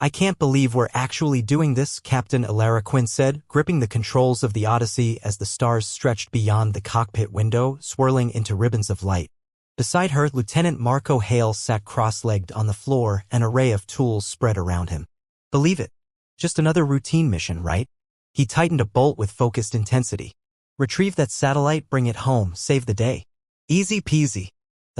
I can't believe we're actually doing this, Captain Alara Quinn said, gripping the controls of the Odyssey as the stars stretched beyond the cockpit window, swirling into ribbons of light. Beside her, Lieutenant Marco Hale sat cross-legged on the floor, an array of tools spread around him. Believe it. Just another routine mission, right? He tightened a bolt with focused intensity. Retrieve that satellite, bring it home, save the day. Easy peasy.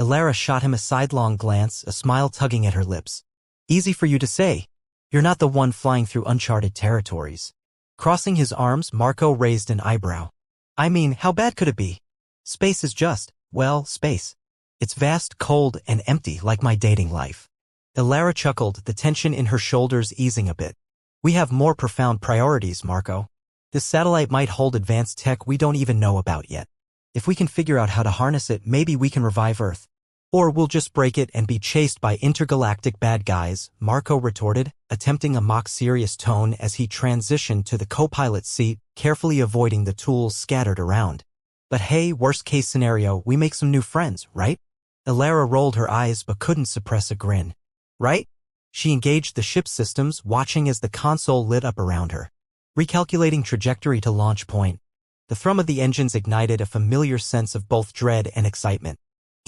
Alara shot him a sidelong glance, a smile tugging at her lips. Easy for you to say. You're not the one flying through uncharted territories. Crossing his arms, Marco raised an eyebrow. I mean, how bad could it be? Space is just, well, space. It's vast, cold, and empty like my dating life. Alara chuckled, the tension in her shoulders easing a bit. We have more profound priorities, Marco. This satellite might hold advanced tech we don't even know about yet. If we can figure out how to harness it, maybe we can revive Earth. Or we'll just break it and be chased by intergalactic bad guys, Marco retorted, attempting a mock-serious tone as he transitioned to the co-pilot seat, carefully avoiding the tools scattered around. But hey, worst-case scenario, we make some new friends, right? Alara rolled her eyes but couldn't suppress a grin. Right? She engaged the ship's systems, watching as the console lit up around her. Recalculating trajectory to launch point. The thrum of the engines ignited a familiar sense of both dread and excitement.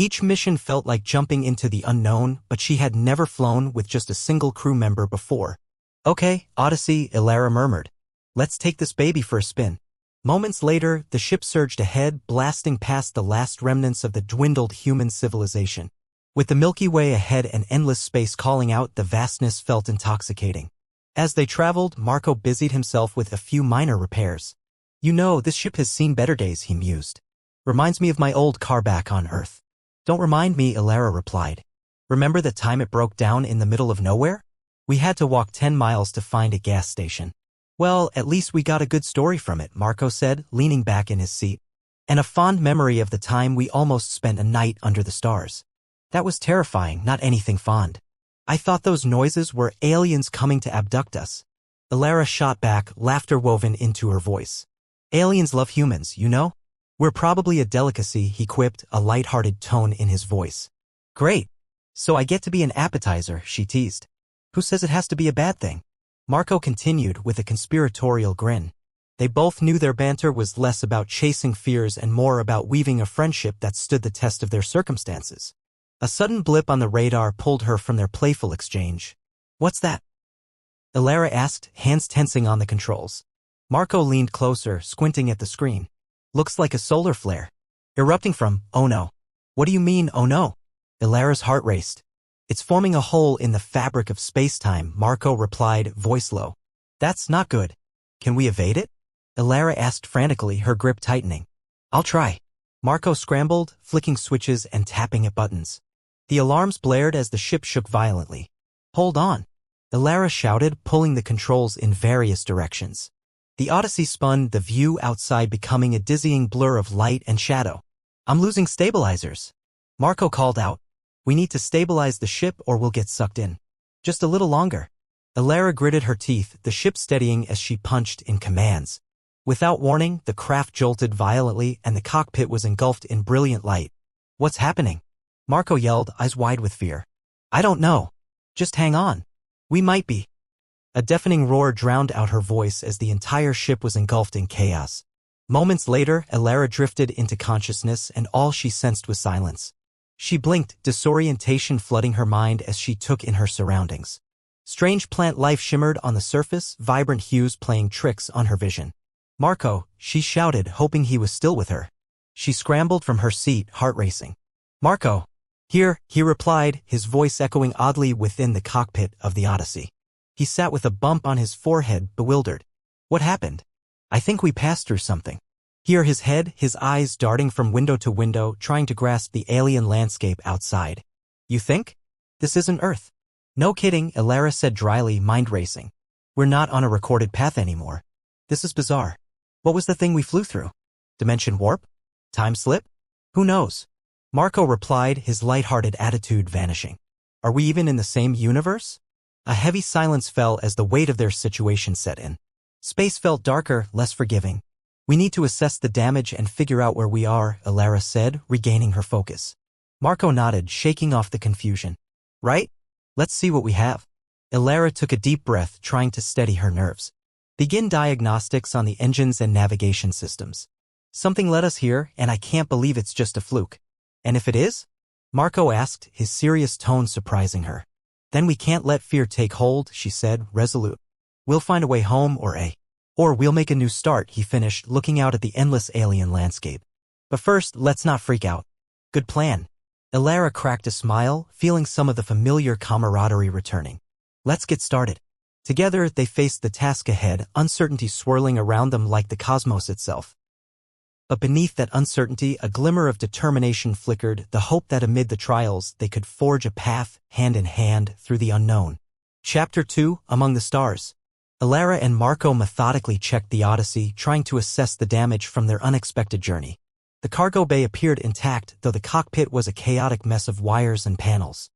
Each mission felt like jumping into the unknown, but she had never flown with just a single crew member before. Okay, Odyssey, Alara murmured. Let's take this baby for a spin. Moments later, the ship surged ahead, blasting past the last remnants of the dwindled human civilization. With the Milky Way ahead and endless space calling out, the vastness felt intoxicating. As they traveled, Marco busied himself with a few minor repairs. You know, this ship has seen better days, he mused. Reminds me of my old car back on Earth. Don't remind me, Alara replied. Remember the time it broke down in the middle of nowhere? We had to walk 10 miles to find a gas station. Well, at least we got a good story from it, Marco said, leaning back in his seat. And a fond memory of the time we almost spent a night under the stars. That was terrifying, not anything fond. I thought those noises were aliens coming to abduct us. Alara shot back, laughter woven into her voice. Aliens love humans, you know? We're probably a delicacy, he quipped, a light-hearted tone in his voice. Great. So I get to be an appetizer, she teased. Who says it has to be a bad thing? Marco continued with a conspiratorial grin. They both knew their banter was less about chasing fears and more about weaving a friendship that stood the test of their circumstances. A sudden blip on the radar pulled her from their playful exchange. What's that? Alara asked, hands tensing on the controls. Marco leaned closer, squinting at the screen. Looks like a solar flare. Erupting from, oh no. What do you mean, oh no? Alara's heart raced. It's forming a hole in the fabric of space-time, Marco replied, voice low. That's not good. Can we evade it? Alara asked frantically, her grip tightening. I'll try. Marco scrambled, flicking switches and tapping at buttons. The alarms blared as the ship shook violently. Hold on. Alara shouted, pulling the controls in various directions. The Odyssey spun, the view outside becoming a dizzying blur of light and shadow. I'm losing stabilizers. Marco called out. We need to stabilize the ship or we'll get sucked in. Just a little longer. Alara gritted her teeth, the ship steadying as she punched in commands. Without warning, the craft jolted violently and the cockpit was engulfed in brilliant light. What's happening? Marco yelled, eyes wide with fear. I don't know. Just hang on. We might be. A deafening roar drowned out her voice as the entire ship was engulfed in chaos. Moments later, Alara drifted into consciousness and all she sensed was silence. She blinked, disorientation flooding her mind as she took in her surroundings. Strange plant life shimmered on the surface, vibrant hues playing tricks on her vision. Marco, she shouted, hoping he was still with her. She scrambled from her seat, heart racing. Marco! Here, he replied, his voice echoing oddly within the cockpit of the Odyssey. He sat with a bump on his forehead, bewildered. What happened? I think we passed through something. Here his head, his eyes darting from window to window, trying to grasp the alien landscape outside. You think? This isn't Earth. No kidding, Alara said dryly, mind racing. We're not on a recorded path anymore. This is bizarre. What was the thing we flew through? Dimension warp? Time slip? Who knows? Marco replied, his light-hearted attitude vanishing. Are we even in the same universe? A heavy silence fell as the weight of their situation set in. Space felt darker, less forgiving. We need to assess the damage and figure out where we are, Alara said, regaining her focus. Marco nodded, shaking off the confusion. Right? Let's see what we have. Elara took a deep breath, trying to steady her nerves. Begin diagnostics on the engines and navigation systems. Something led us here, and I can't believe it's just a fluke. And if it is? Marco asked, his serious tone surprising her. Then we can't let fear take hold, she said, resolute. We'll find a way home, or we'll make a new start, he finished, looking out at the endless alien landscape. But first, let's not freak out. Good plan. Elara cracked a smile, feeling some of the familiar camaraderie returning. Let's get started. Together, they faced the task ahead, uncertainty swirling around them like the cosmos itself. But beneath that uncertainty, a glimmer of determination flickered, the hope that amid the trials, they could forge a path, hand in hand, through the unknown. Chapter 2, Among the Stars. Elara and Marco methodically checked the Odyssey, trying to assess the damage from their unexpected journey. The cargo bay appeared intact, though the cockpit was a chaotic mess of wires and panels.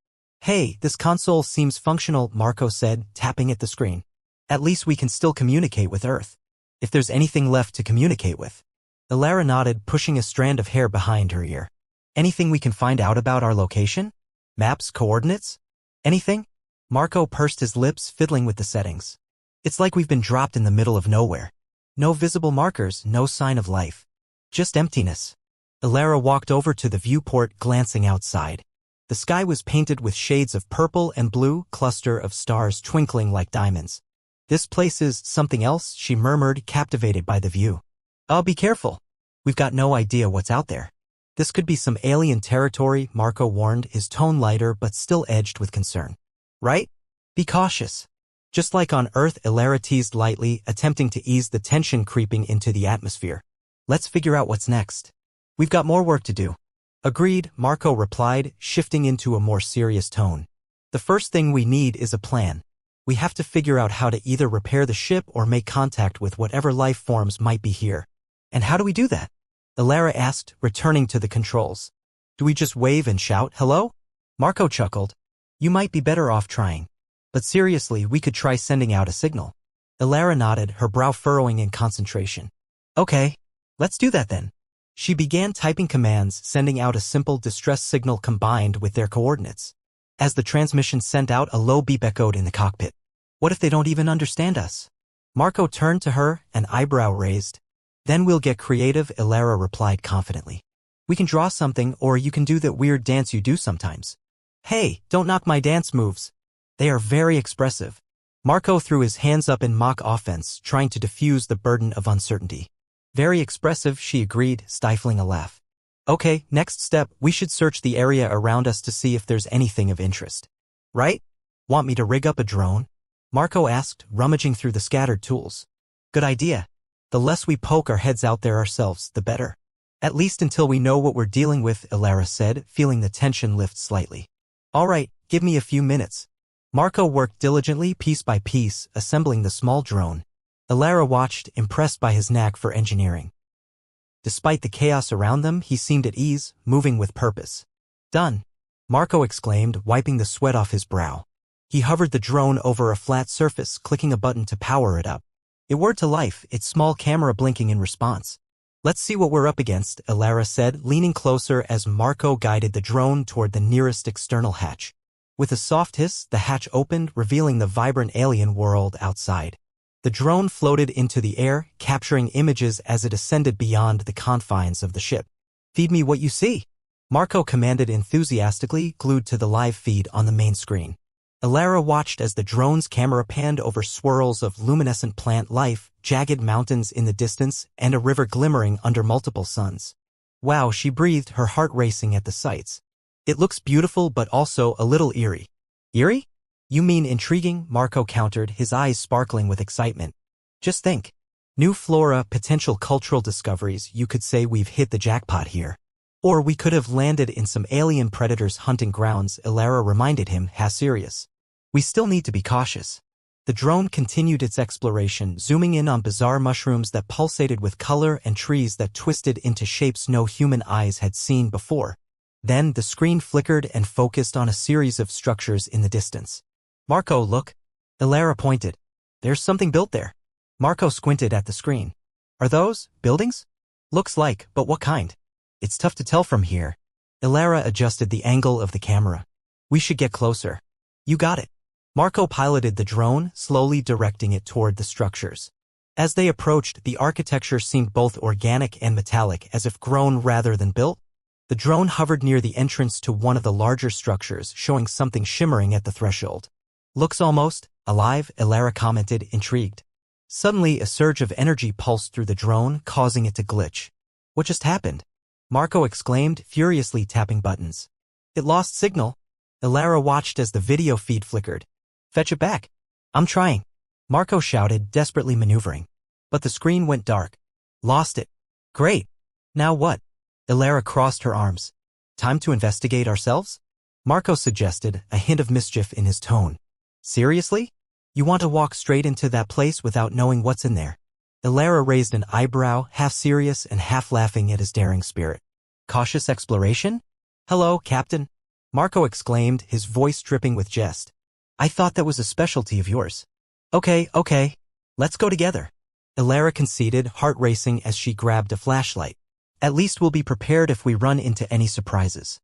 Hey, this console seems functional, Marco said, tapping at the screen. At least we can still communicate with Earth. If there's anything left to communicate with. Elara nodded, pushing a strand of hair behind her ear. Anything we can find out about our location? Maps, coordinates? Anything? Marco pursed his lips, fiddling with the settings. It's like we've been dropped in the middle of nowhere. No visible markers, no sign of life. Just emptiness. Elara walked over to the viewport, glancing outside. The sky was painted with shades of purple and blue, cluster of stars twinkling like diamonds. This place is something else, she murmured, captivated by the view. Oh, be careful. We've got no idea what's out there. This could be some alien territory, Marco warned, his tone lighter but still edged with concern. Right? Be cautious. Just like on Earth, Elara teased lightly, attempting to ease the tension creeping into the atmosphere. Let's figure out what's next. We've got more work to do. Agreed, Marco replied, shifting into a more serious tone. The first thing we need is a plan. We have to figure out how to either repair the ship or make contact with whatever life forms might be here. And how do we do that? Elara asked, returning to the controls. Do we just wave and shout, hello? Marco chuckled. You might be better off trying. But seriously, we could try sending out a signal. Elara nodded, her brow furrowing in concentration. Okay, let's do that then. She began typing commands, sending out a simple distress signal combined with their coordinates. As the transmission sent out, a low beep echoed in the cockpit. What if they don't even understand us? Marco turned to her, an eyebrow raised. Then we'll get creative, Elara replied confidently. We can draw something, or you can do that weird dance you do sometimes. Hey, don't knock my dance moves. They are very expressive. Marco threw his hands up in mock offense, trying to diffuse the burden of uncertainty. Very expressive, she agreed, stifling a laugh. Okay, next step, we should search the area around us to see if there's anything of interest. Right? Want me to rig up a drone? Marco asked, rummaging through the scattered tools. Good idea. The less we poke our heads out there ourselves, the better. At least until we know what we're dealing with, Elara said, feeling the tension lift slightly. All right, give me a few minutes. Marco worked diligently, piece by piece, assembling the small drone. Elara watched, impressed by his knack for engineering. Despite the chaos around them, he seemed at ease, moving with purpose. Done! Marco exclaimed, wiping the sweat off his brow. He hovered the drone over a flat surface, clicking a button to power it up. It whirred to life, its small camera blinking in response. Let's see what we're up against, Elara said, leaning closer as Marco guided the drone toward the nearest external hatch. With a soft hiss, the hatch opened, revealing the vibrant alien world outside. The drone floated into the air, capturing images as it ascended beyond the confines of the ship. Feed me what you see, Marco commanded enthusiastically, glued to the live feed on the main screen. Elara watched as the drone's camera panned over swirls of luminescent plant life, jagged mountains in the distance, and a river glimmering under multiple suns. Wow, she breathed, her heart racing at the sights. It looks beautiful but also a little eerie. Eerie? You mean intriguing, Marco countered, his eyes sparkling with excitement. Just think. New flora, potential cultural discoveries, you could say we've hit the jackpot here. Or we could have landed in some alien predators' hunting grounds, Elara reminded him, half serious. We still need to be cautious. The drone continued its exploration, zooming in on bizarre mushrooms that pulsated with color and trees that twisted into shapes no human eyes had seen before. Then the screen flickered and focused on a series of structures in the distance. Marco, look. Elara pointed. There's something built there. Marco squinted at the screen. Are those buildings? Looks like, but what kind? It's tough to tell from here. Elara adjusted the angle of the camera. We should get closer. You got it. Marco piloted the drone, slowly directing it toward the structures. As they approached, the architecture seemed both organic and metallic, as if grown rather than built. The drone hovered near the entrance to one of the larger structures, showing something shimmering at the threshold. Looks almost alive, Elara commented, intrigued. Suddenly, a surge of energy pulsed through the drone, causing it to glitch. What just happened? Marco exclaimed, furiously tapping buttons. It lost signal. Elara watched as the video feed flickered. Fetch it back. I'm trying. Marco shouted, desperately maneuvering. But the screen went dark. Lost it. Great. Now what? Elara crossed her arms. Time to investigate ourselves? Marco suggested, a hint of mischief in his tone. Seriously? You want to walk straight into that place without knowing what's in there? Elara raised an eyebrow, half serious and half laughing at his daring spirit. Cautious exploration? Hello, Captain. Marco exclaimed, his voice dripping with jest. I thought that was a specialty of yours. Okay. Let's go together. Elara conceded, heart racing as she grabbed a flashlight. At least we'll be prepared if we run into any surprises.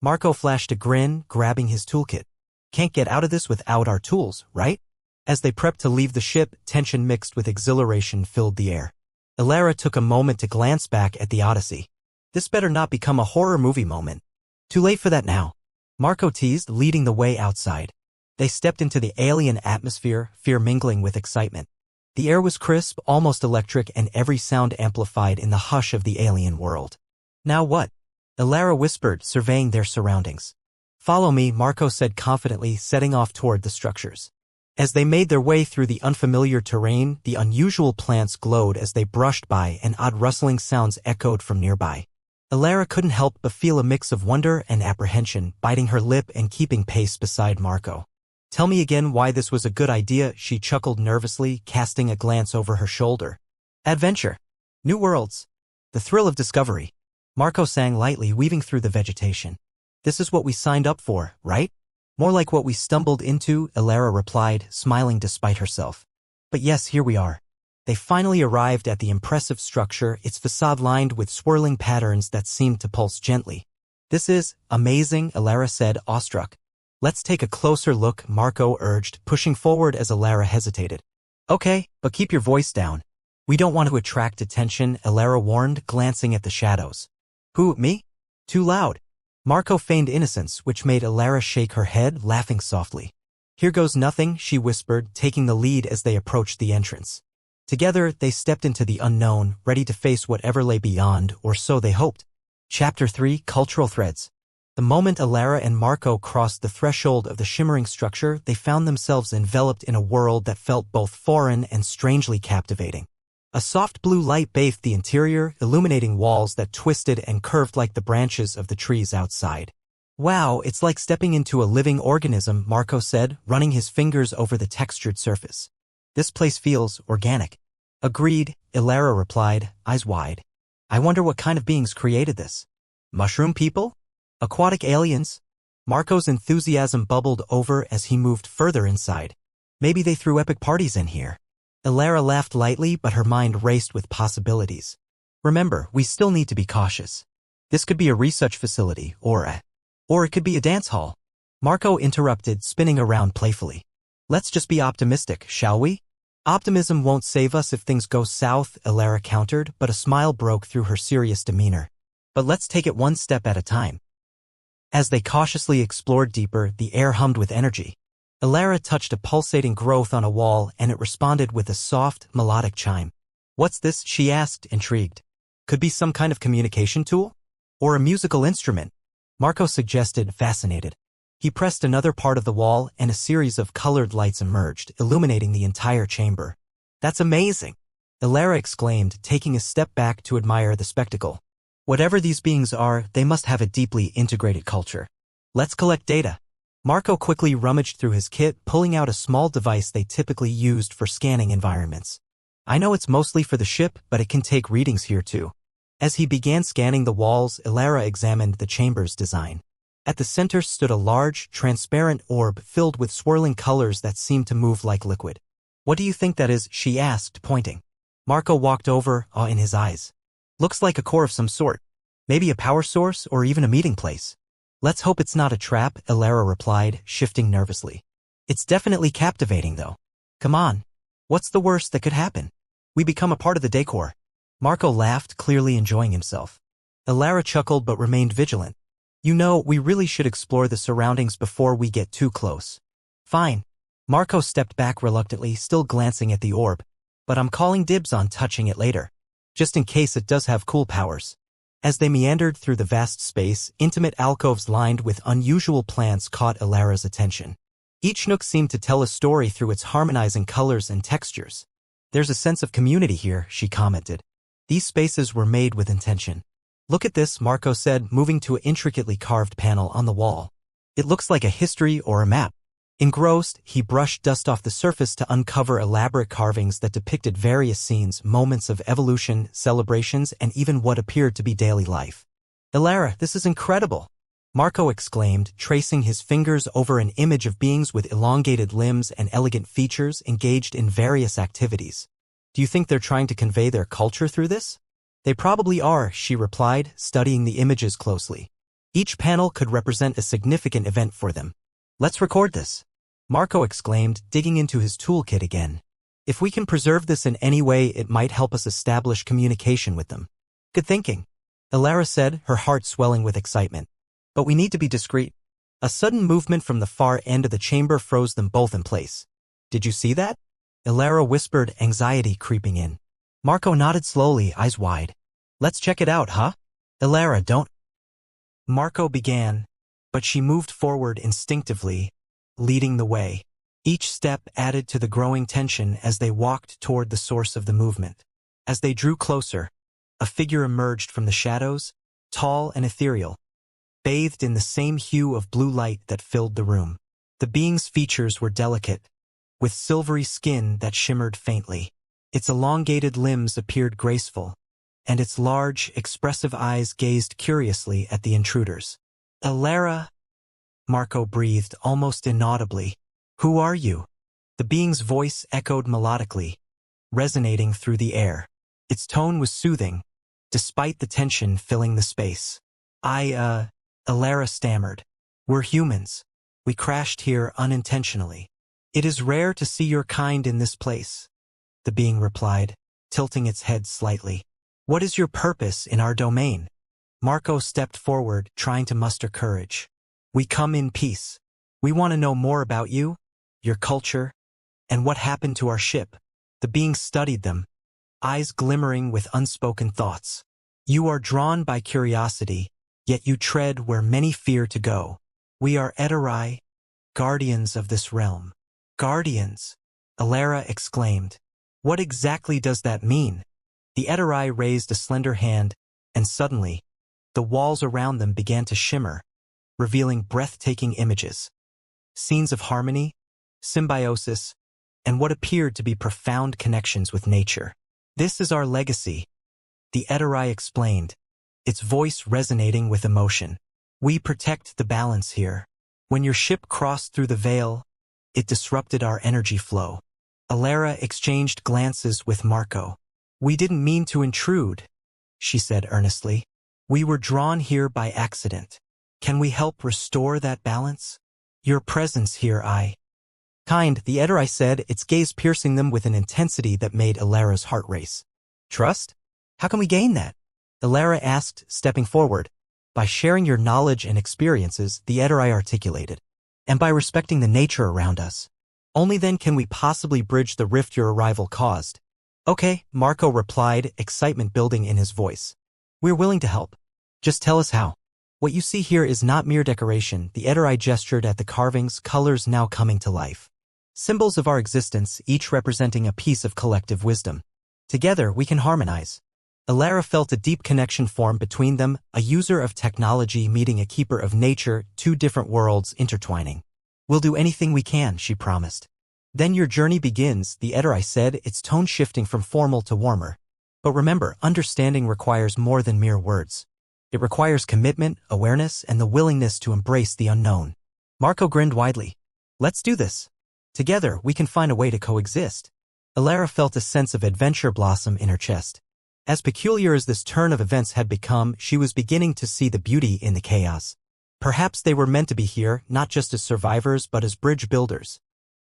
Marco flashed a grin, grabbing his toolkit. Can't get out of this without our tools, right? As they prepped to leave the ship, tension mixed with exhilaration filled the air. Elara took a moment to glance back at the Odyssey. This better not become a horror movie moment. Too late for that now. Marco teased, leading the way outside. They stepped into the alien atmosphere, fear mingling with excitement. The air was crisp, almost electric, and every sound amplified in the hush of the alien world. Now what? Elara whispered, surveying their surroundings. Follow me, Marco said confidently, setting off toward the structures. As they made their way through the unfamiliar terrain, the unusual plants glowed as they brushed by, and odd rustling sounds echoed from nearby. Elara couldn't help but feel a mix of wonder and apprehension, biting her lip and keeping pace beside Marco. Tell me again why this was a good idea, she chuckled nervously, casting a glance over her shoulder. Adventure. New worlds. The thrill of discovery. Marco sang lightly, weaving through the vegetation. This is what we signed up for, right? More like what we stumbled into, Elara replied, smiling despite herself. But yes, here we are. They finally arrived at the impressive structure, its facade lined with swirling patterns that seemed to pulse gently. This is amazing, Elara said, awestruck. Let's take a closer look, Marco urged, pushing forward as Elara hesitated. Okay, but keep your voice down. We don't want to attract attention, Elara warned, glancing at the shadows. Who, me? Too loud. Marco feigned innocence, which made Elara shake her head, laughing softly. Here goes nothing, she whispered, taking the lead as they approached the entrance. Together, they stepped into the unknown, ready to face whatever lay beyond, or so they hoped. Chapter 3, Cultural Threads. The moment Elara and Marco crossed the threshold of the shimmering structure, they found themselves enveloped in a world that felt both foreign and strangely captivating. A soft blue light bathed the interior, illuminating walls that twisted and curved like the branches of the trees outside. Wow, it's like stepping into a living organism, Marco said, running his fingers over the textured surface. This place feels organic. Agreed, Elara replied, eyes wide. I wonder what kind of beings created this. Mushroom people? Aquatic aliens? Marco's enthusiasm bubbled over as he moved further inside. Maybe they threw epic parties in here. Elara laughed lightly, but her mind raced with possibilities. Remember, we still need to be cautious. This could be a research facility, or it could be a dance hall. Marco interrupted, spinning around playfully. Let's just be optimistic, shall we? Optimism won't save us if things go south, Elara countered, but a smile broke through her serious demeanor. But let's take it one step at a time. As they cautiously explored deeper, the air hummed with energy. Elara touched a pulsating growth on a wall, and it responded with a soft, melodic chime. What's this? She asked, intrigued. Could be some kind of communication tool? Or a musical instrument? Marco suggested, fascinated. He pressed another part of the wall, and a series of colored lights emerged, illuminating the entire chamber. That's amazing! Elara exclaimed, taking a step back to admire the spectacle. Whatever these beings are, they must have a deeply integrated culture. Let's collect data. Marco quickly rummaged through his kit, pulling out a small device they typically used for scanning environments. I know it's mostly for the ship, but it can take readings here too. As he began scanning the walls, Elara examined the chamber's design. At the center stood a large, transparent orb filled with swirling colors that seemed to move like liquid. What do you think that is? She asked, pointing. Marco walked over, awe in his eyes. Looks like a core of some sort. Maybe a power source or even a meeting place. Let's hope it's not a trap, Elara replied, shifting nervously. It's definitely captivating, though. Come on. What's the worst that could happen? We become a part of the decor. Marco laughed, clearly enjoying himself. Elara chuckled but remained vigilant. You know, we really should explore the surroundings before we get too close. Fine. Marco stepped back reluctantly, still glancing at the orb. But I'm calling dibs on touching it later. Just in case it does have cool powers. As they meandered through the vast space, intimate alcoves lined with unusual plants caught Elara's attention. Each nook seemed to tell a story through its harmonizing colors and textures. There's a sense of community here, she commented. These spaces were made with intention. Look at this, Marco said, moving to an intricately carved panel on the wall. It looks like a history or a map. Engrossed, he brushed dust off the surface to uncover elaborate carvings that depicted various scenes, moments of evolution, celebrations, and even what appeared to be daily life. Elara, this is incredible! Marco exclaimed, tracing his fingers over an image of beings with elongated limbs and elegant features engaged in various activities. Do you think they're trying to convey their culture through this? They probably are, she replied, studying the images closely. Each panel could represent a significant event for them. Let's record this. Marco exclaimed, digging into his toolkit again. If we can preserve this in any way, it might help us establish communication with them. Good thinking, Elara said, her heart swelling with excitement. But we need to be discreet. A sudden movement from the far end of the chamber froze them both in place. Did you see that? Elara whispered, anxiety creeping in. Marco nodded slowly, eyes wide. Let's check it out, huh? Elara, don't. Marco began, but she moved forward instinctively, leading the way. Each step added to the growing tension as they walked toward the source of the movement. As they drew closer, a figure emerged from the shadows, tall and ethereal, bathed in the same hue of blue light that filled the room. The being's features were delicate, with silvery skin that shimmered faintly. Its elongated limbs appeared graceful, and its large, expressive eyes gazed curiously at the intruders. Elara, Marco breathed almost inaudibly. Who are you? The being's voice echoed melodically, resonating through the air. Its tone was soothing, despite the tension filling the space. Elara stammered. We're humans. We crashed here unintentionally. It is rare to see your kind in this place, the being replied, tilting its head slightly. What is your purpose in our domain? Marco stepped forward, trying to muster courage. We come in peace. We want to know more about you, your culture, and what happened to our ship. The being studied them, eyes glimmering with unspoken thoughts. You are drawn by curiosity, yet you tread where many fear to go. We are Eterai, guardians of this realm. Guardians, Elara exclaimed. What exactly does that mean? The Eterai raised a slender hand, and suddenly, the walls around them began to shimmer, revealing breathtaking images. Scenes of harmony, symbiosis, and what appeared to be profound connections with nature. This is our legacy, the Eterai explained, its voice resonating with emotion. We protect the balance here. When your ship crossed through the veil, it disrupted our energy flow. Elara exchanged glances with Marco. We didn't mean to intrude, she said earnestly. We were drawn here by accident. Can we help restore that balance? Your presence here, Kind, the Eterai said, its gaze piercing them with an intensity that made Elara's heart race. Trust? How can we gain that? Elara asked, stepping forward. By sharing your knowledge and experiences, the Eterai articulated. And by respecting the nature around us. Only then can we possibly bridge the rift your arrival caused. Okay, Marco replied, excitement building in his voice. We're willing to help. Just tell us how. What you see here is not mere decoration, the Eterai gestured at the carvings, colors now coming to life. Symbols of our existence, each representing a piece of collective wisdom. Together, we can harmonize. Elara felt a deep connection form between them, a user of technology meeting a keeper of nature, two different worlds intertwining. We'll do anything we can, she promised. Then your journey begins, the Eterai said, its tone shifting from formal to warmer. But remember, understanding requires more than mere words. It requires commitment, awareness, and the willingness to embrace the unknown. Marco grinned widely. Let's do this. Together, we can find a way to coexist. Elara felt a sense of adventure blossom in her chest. As peculiar as this turn of events had become, she was beginning to see the beauty in the chaos. Perhaps they were meant to be here, not just as survivors but as bridge builders.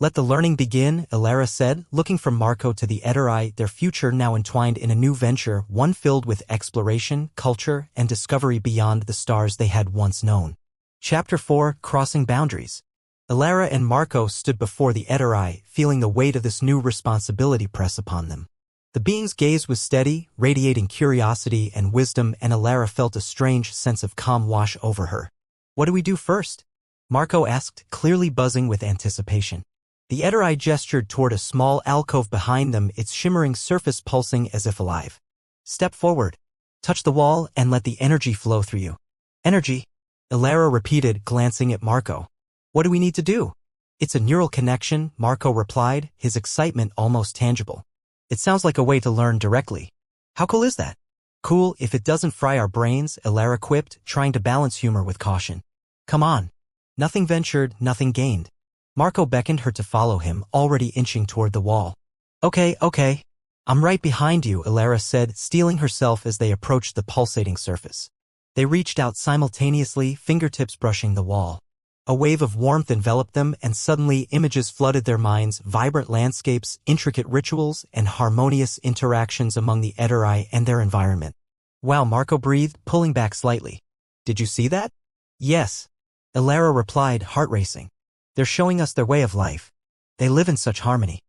Let the learning begin, Elara said, looking from Marco to the Eterai, their future now entwined in a new venture, one filled with exploration, culture, and discovery beyond the stars they had once known. Chapter 4, Crossing Boundaries. Elara and Marco stood before the Eterai, feeling the weight of this new responsibility press upon them. The being's gaze was steady, radiating curiosity and wisdom, and Elara felt a strange sense of calm wash over her. What do we do first? Marco asked, clearly buzzing with anticipation. The Eterai gestured toward a small alcove behind them, its shimmering surface pulsing as if alive. Step forward. Touch the wall and let the energy flow through you. Energy? Elara repeated, glancing at Marco. What do we need to do? It's a neural connection, Marco replied, his excitement almost tangible. It sounds like a way to learn directly. How cool is that? Cool if it doesn't fry our brains, Elara quipped, trying to balance humor with caution. Come on. Nothing ventured, nothing gained. Marco beckoned her to follow him, already inching toward the wall. Okay. I'm right behind you, Elara said, steeling herself as they approached the pulsating surface. They reached out simultaneously, fingertips brushing the wall. A wave of warmth enveloped them, and suddenly images flooded their minds, vibrant landscapes, intricate rituals, and harmonious interactions among the Eterai and their environment. Wow, Marco breathed, pulling back slightly. Did you see that? Yes. Elara replied, heart racing. They're showing us their way of life. They live in such harmony.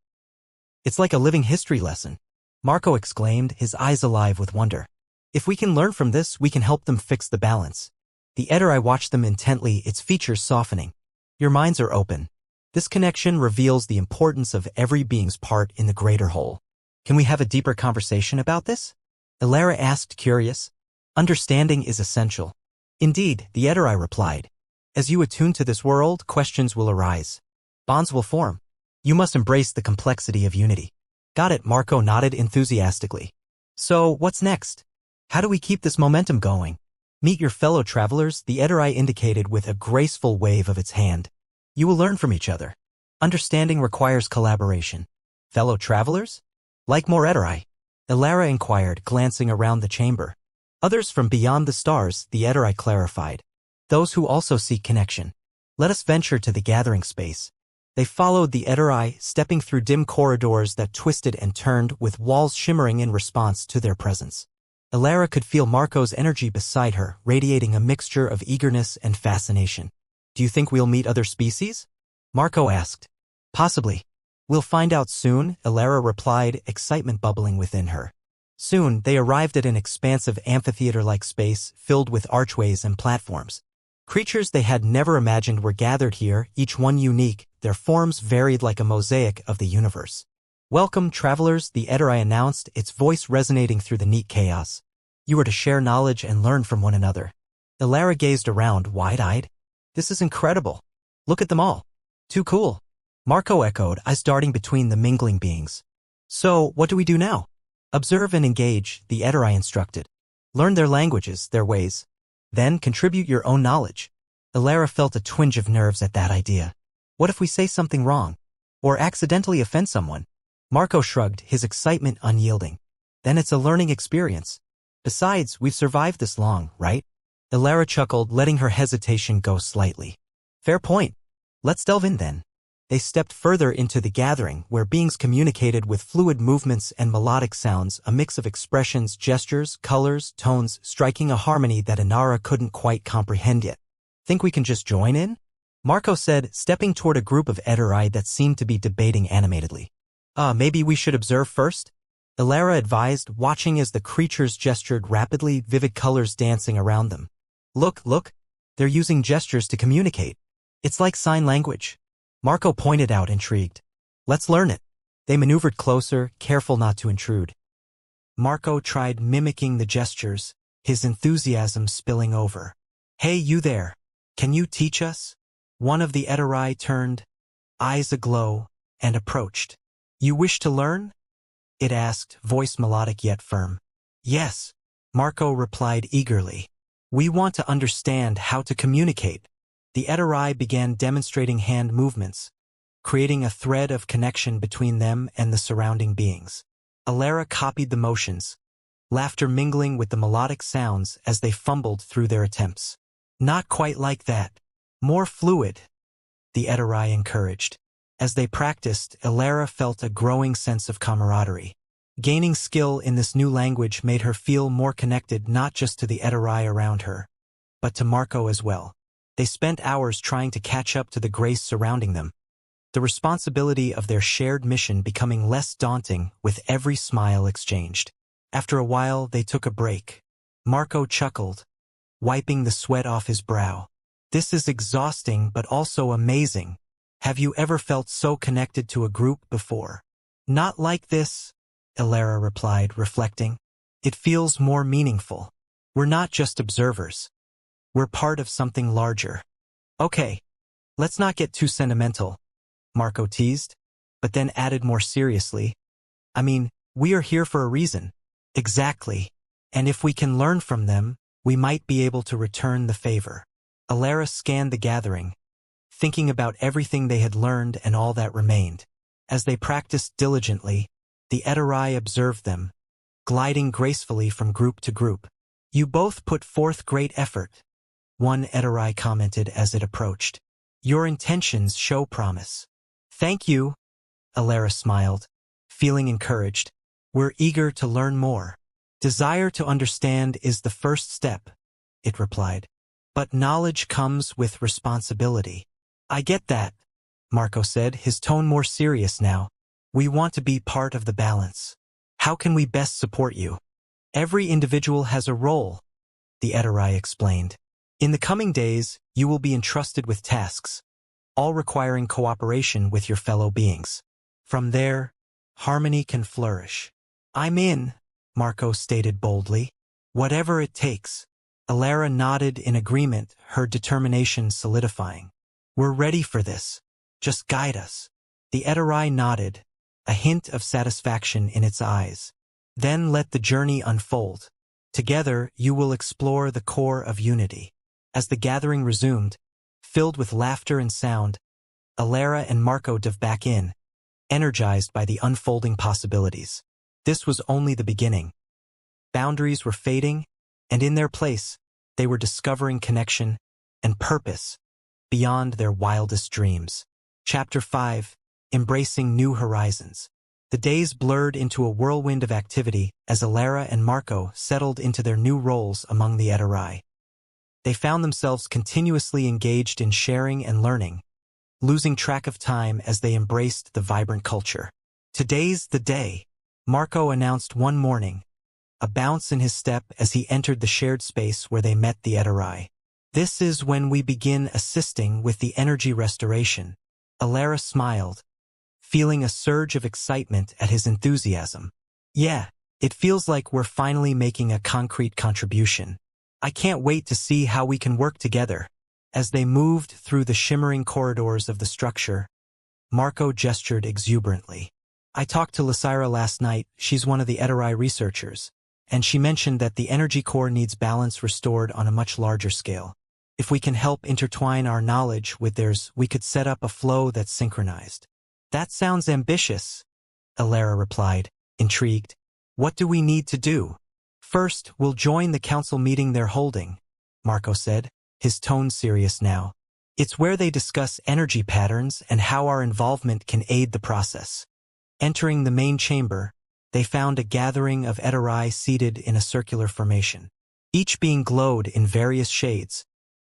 It's like a living history lesson. Marco exclaimed, his eyes alive with wonder. If we can learn from this, we can help them fix the balance. The Eterai watched them intently, its features softening. Your minds are open. This connection reveals the importance of every being's part in the greater whole. Can we have a deeper conversation about this? Elara asked, curious. Understanding is essential. Indeed, the Eterai replied. As you attune to this world, questions will arise. Bonds will form. You must embrace the complexity of unity. Got it, Marco nodded enthusiastically. So, what's next? How do we keep this momentum going? Meet your fellow travelers, the Eterai indicated with a graceful wave of its hand. You will learn from each other. Understanding requires collaboration. Fellow travelers? Like more Eterai? Elara inquired, glancing around the chamber. Others from beyond the stars, the Eterai clarified. Those who also seek connection. Let us venture to the gathering space. They followed the Eterai, stepping through dim corridors that twisted and turned, with walls shimmering in response to their presence. Elara could feel Marco's energy beside her, radiating a mixture of eagerness and fascination. Do you think we'll meet other species? Marco asked. Possibly. We'll find out soon, Elara replied, excitement bubbling within her. Soon, they arrived at an expansive amphitheater-like space filled with archways and platforms. Creatures they had never imagined were gathered here, each one unique, their forms varied like a mosaic of the universe. Welcome, travelers, the Eterai announced, its voice resonating through the neat chaos. You are to share knowledge and learn from one another. Elara gazed around, wide-eyed. This is incredible. Look at them all. Too cool. Marco echoed, eyes darting between the mingling beings. So, what do we do now? Observe and engage, the Eterai instructed. Learn their languages, their ways. Then contribute your own knowledge. Elara felt a twinge of nerves at that idea. What if we say something wrong? Or accidentally offend someone? Marco shrugged, his excitement unyielding. Then it's a learning experience. Besides, we've survived this long, right? Elara chuckled, letting her hesitation go slightly. Fair point. Let's delve in then. They stepped further into the gathering, where beings communicated with fluid movements and melodic sounds, a mix of expressions, gestures, colors, tones, striking a harmony that Inara couldn't quite comprehend yet. Think we can just join in? Marco said, stepping toward a group of Eterai that seemed to be debating animatedly. Maybe we should observe first? Elara advised, watching as the creatures gestured rapidly, vivid colors dancing around them. Look, they're using gestures to communicate. It's like sign language. Marco pointed out, intrigued. Let's learn it. They maneuvered closer, careful not to intrude. Marco tried mimicking the gestures, his enthusiasm spilling over. Hey, you there. Can you teach us? One of the Eterai turned, eyes aglow, and approached. You wish to learn? It asked, voice melodic yet firm. Yes, Marco replied eagerly. We want to understand how to communicate. The Eterai began demonstrating hand movements, creating a thread of connection between them and the surrounding beings. Elara copied the motions, laughter mingling with the melodic sounds as they fumbled through their attempts. Not quite like that. More fluid, the Eterai encouraged. As they practiced, Elara felt a growing sense of camaraderie. Gaining skill in this new language made her feel more connected not just to the Eterai around her, but to Marco as well. They spent hours trying to catch up to the grace surrounding them, the responsibility of their shared mission becoming less daunting with every smile exchanged. After a while, they took a break. Marco chuckled, wiping the sweat off his brow. This is exhausting but also amazing. Have you ever felt so connected to a group before? Not like this, Elara replied, reflecting. It feels more meaningful. We're not just observers. We're part of something larger. Okay, let's not get too sentimental, Marco teased, but then added more seriously. I mean, we are here for a reason. Exactly. And if we can learn from them, we might be able to return the favor. Elara scanned the gathering, thinking about everything they had learned and all that remained. As they practiced diligently, the Eterai observed them, gliding gracefully from group to group. You both put forth great effort, one Eterai commented as it approached. Your intentions show promise. Thank you, Elara smiled, feeling encouraged. We're eager to learn more. Desire to understand is the first step, it replied. But knowledge comes with responsibility. I get that, Marco said, his tone more serious now. We want to be part of the balance. How can we best support you? Every individual has a role, the Eterai explained. In the coming days, you will be entrusted with tasks, all requiring cooperation with your fellow beings. From there, harmony can flourish. I'm in, Marco stated boldly. Whatever it takes. Elara nodded in agreement, her determination solidifying. We're ready for this. Just guide us. The Eterai nodded, a hint of satisfaction in its eyes. Then let the journey unfold. Together, you will explore the core of unity. As the gathering resumed, filled with laughter and sound, Elara and Marco dove back in, energized by the unfolding possibilities. This was only the beginning. Boundaries were fading, and in their place, they were discovering connection and purpose beyond their wildest dreams. Chapter 5. Embracing New Horizons. The days blurred into a whirlwind of activity as Elara and Marco settled into their new roles among the Eterai. They found themselves continuously engaged in sharing and learning, losing track of time as they embraced the vibrant culture. Today's the day, Marco announced one morning, a bounce in his step as he entered the shared space where they met the Eterai. This is when we begin assisting with the energy restoration. Elara smiled, feeling a surge of excitement at his enthusiasm. Yeah, it feels like we're finally making a concrete contribution. I can't wait to see how we can work together. As they moved through the shimmering corridors of the structure, Marco gestured exuberantly. I talked to Lysira last night, she's one of the Eterai researchers, and she mentioned that the energy core needs balance restored on a much larger scale. If we can help intertwine our knowledge with theirs, we could set up a flow that's synchronized. That sounds ambitious, Elara replied, intrigued. What do we need to do? First, we'll join the council meeting they're holding, Marco said, his tone serious now. It's where they discuss energy patterns and how our involvement can aid the process. Entering the main chamber, they found a gathering of Eterai seated in a circular formation, each being glowed in various shades,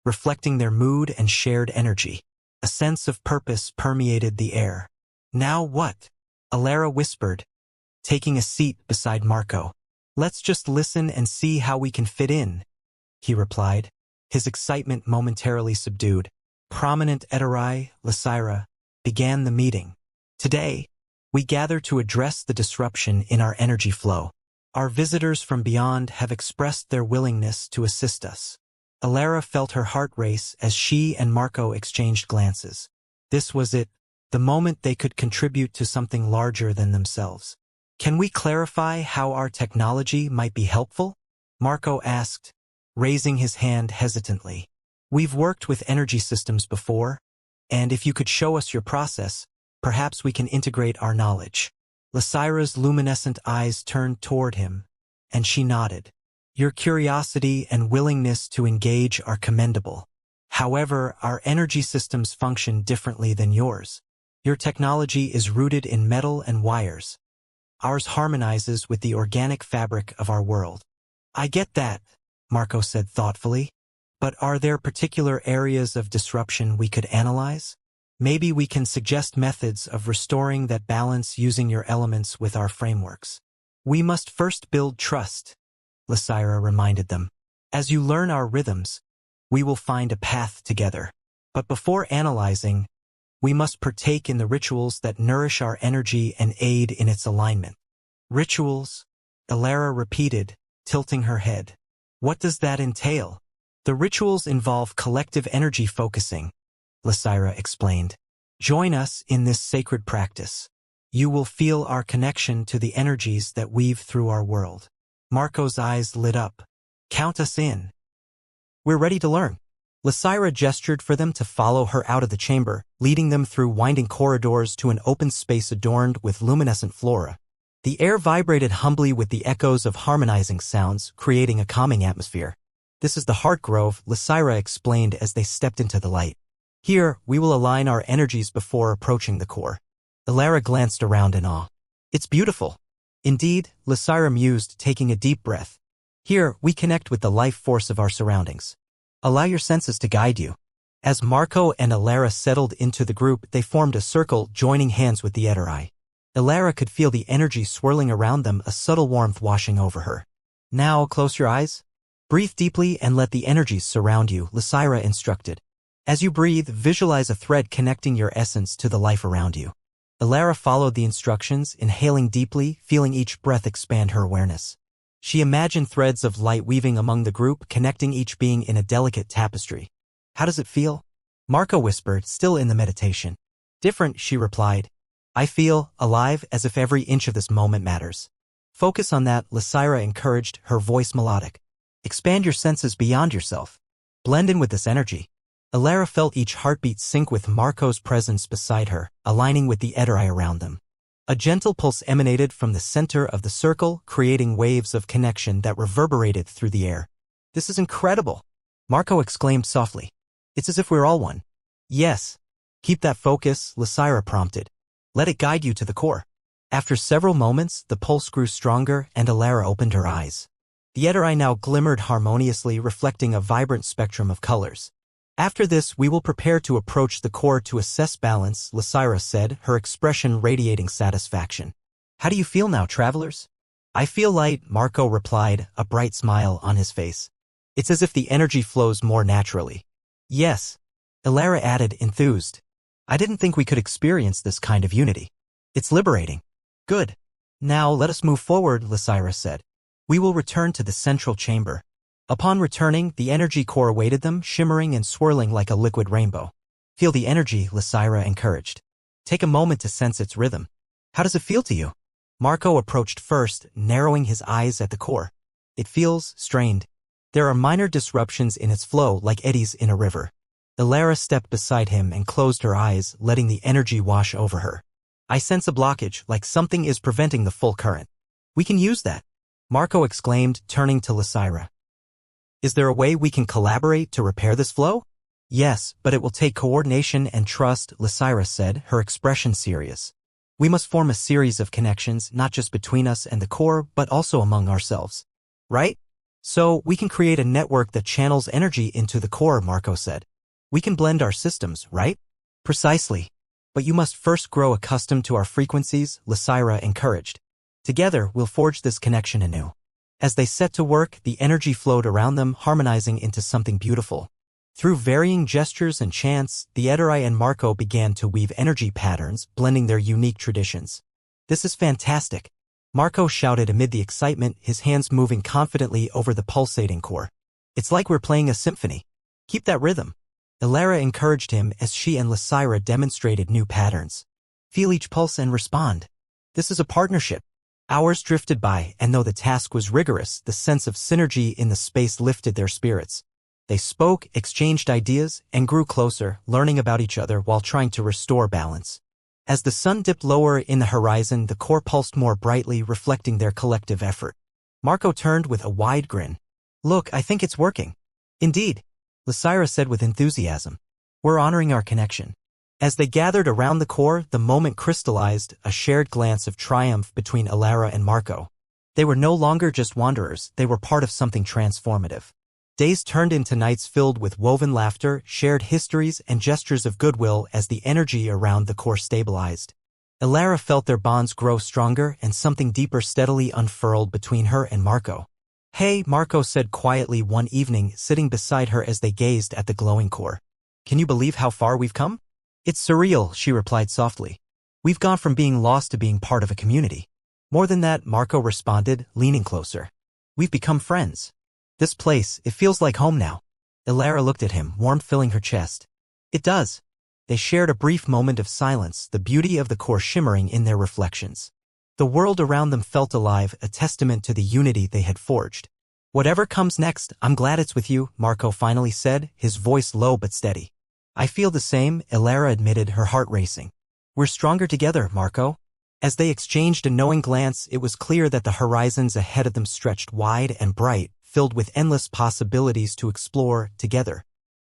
reflecting their mood and shared energy. A sense of purpose permeated the air. Now what? Elara whispered, taking a seat beside Marco. Let's just listen and see how we can fit in, he replied, his excitement momentarily subdued. Prominent Eterai, Lysira, began the meeting. Today, we gather to address the disruption in our energy flow. Our visitors from beyond have expressed their willingness to assist us. Elara felt her heart race as she and Marco exchanged glances. This was it, the moment they could contribute to something larger than themselves. Can we clarify how our technology might be helpful? Marco asked, raising his hand hesitantly. We've worked with energy systems before, and if you could show us your process, perhaps we can integrate our knowledge. Lysira's luminescent eyes turned toward him, and she nodded. Your curiosity and willingness to engage are commendable. However, our energy systems function differently than yours. Your technology is rooted in metal and wires. Ours harmonizes with the organic fabric of our world. I get that, Marco said thoughtfully. But are there particular areas of disruption we could analyze? Maybe we can suggest methods of restoring that balance using your elements with our frameworks. We must first build trust, Lysira reminded them. As you learn our rhythms, we will find a path together. But before analyzing, we must partake in the rituals that nourish our energy and aid in its alignment. Rituals? Elara repeated, tilting her head. What does that entail? The rituals involve collective energy focusing, Lysira explained. Join us in this sacred practice. You will feel our connection to the energies that weave through our world. Marco's eyes lit up. Count us in. We're ready to learn. Lysira gestured for them to follow her out of the chamber, leading them through winding corridors to an open space adorned with luminescent flora. The air vibrated humbly with the echoes of harmonizing sounds, creating a calming atmosphere. This is the Heart Grove, Lysira explained as they stepped into the light. Here, we will align our energies before approaching the core. Elara glanced around in awe. It's beautiful. Indeed, Lysira mused, taking a deep breath. Here, we connect with the life force of our surroundings. Allow your senses to guide you. As Marco and Elara settled into the group, they formed a circle, joining hands with the Ederi. Elara could feel the energy swirling around them, a subtle warmth washing over her. Now, close your eyes. Breathe deeply and let the energies surround you, Lysira instructed. As you breathe, visualize a thread connecting your essence to the life around you. Elara followed the instructions, inhaling deeply, feeling each breath expand her awareness. She imagined threads of light weaving among the group, connecting each being in a delicate tapestry. How does it feel? Marco whispered, still in the meditation. Different, she replied. I feel alive, as if every inch of this moment matters. Focus on that, Lysira encouraged, her voice melodic. Expand your senses beyond yourself. Blend in with this energy. Elara felt each heartbeat sync with Marco's presence beside her, aligning with the Ederi around them. A gentle pulse emanated from the center of the circle, creating waves of connection that reverberated through the air. This is incredible, Marco exclaimed softly. It's as if we're all one. Yes. Keep that focus, Lysira prompted. Let it guide you to the core. After several moments, the pulse grew stronger and Elara opened her eyes. The Ederi now glimmered harmoniously, reflecting a vibrant spectrum of colors. After this, we will prepare to approach the core to assess balance, Lysira said, her expression radiating satisfaction. How do you feel now, travelers? I feel light, Marco replied, a bright smile on his face. It's as if the energy flows more naturally. Yes, Elara added, enthused. I didn't think we could experience this kind of unity. It's liberating. Good. Now let us move forward, Lysira said. We will return to the central chamber. Upon returning, the energy core awaited them, shimmering and swirling like a liquid rainbow. Feel the energy, Lysira encouraged. Take a moment to sense its rhythm. How does it feel to you? Marco approached first, narrowing his eyes at the core. It feels strained. There are minor disruptions in its flow, like eddies in a river. Elara stepped beside him and closed her eyes, letting the energy wash over her. I sense a blockage, like something is preventing the full current. We can use that, Marco exclaimed, turning to Lysira. Is there a way we can collaborate to repair this flow? Yes, but it will take coordination and trust, Lysira said, her expression serious. We must form a series of connections, not just between us and the core, but also among ourselves. Right? So, we can create a network that channels energy into the core, Marco said. We can blend our systems, right? Precisely. But you must first grow accustomed to our frequencies, Lysira encouraged. Together, we'll forge this connection anew. As they set to work, the energy flowed around them, harmonizing into something beautiful. Through varying gestures and chants, the Ederi and Marco began to weave energy patterns, blending their unique traditions. This is fantastic, Marco shouted amid the excitement, his hands moving confidently over the pulsating core. It's like we're playing a symphony. Keep that rhythm. Elara encouraged him as she and Lysira demonstrated new patterns. Feel each pulse and respond. This is a partnership. Hours drifted by, and though the task was rigorous, the sense of synergy in the space lifted their spirits. They spoke, exchanged ideas, and grew closer, learning about each other while trying to restore balance. As the sun dipped lower in the horizon, the core pulsed more brightly, reflecting their collective effort. Marco turned with a wide grin. Look, I think it's working. Indeed, Lysira said with enthusiasm. We're honoring our connection. As they gathered around the core, the moment crystallized, a shared glance of triumph between Elara and Marco. They were no longer just wanderers, they were part of something transformative. Days turned into nights filled with woven laughter, shared histories, and gestures of goodwill as the energy around the core stabilized. Elara felt their bonds grow stronger and something deeper steadily unfurled between her and Marco. "Hey," Marco said quietly one evening, sitting beside her as they gazed at the glowing core. "Can you believe how far we've come?" "It's surreal," she replied softly. "We've gone from being lost to being part of a community." "More than that," Marco responded, leaning closer. "We've become friends. This place, it feels like home now." Elara looked at him, warmth filling her chest. "It does." They shared a brief moment of silence, the beauty of the core shimmering in their reflections. The world around them felt alive, a testament to the unity they had forged. "Whatever comes next, I'm glad it's with you," Marco finally said, his voice low but steady. "I feel the same," Elara admitted, her heart racing. "We're stronger together, Marco." As they exchanged a knowing glance, it was clear that the horizons ahead of them stretched wide and bright, filled with endless possibilities to explore together.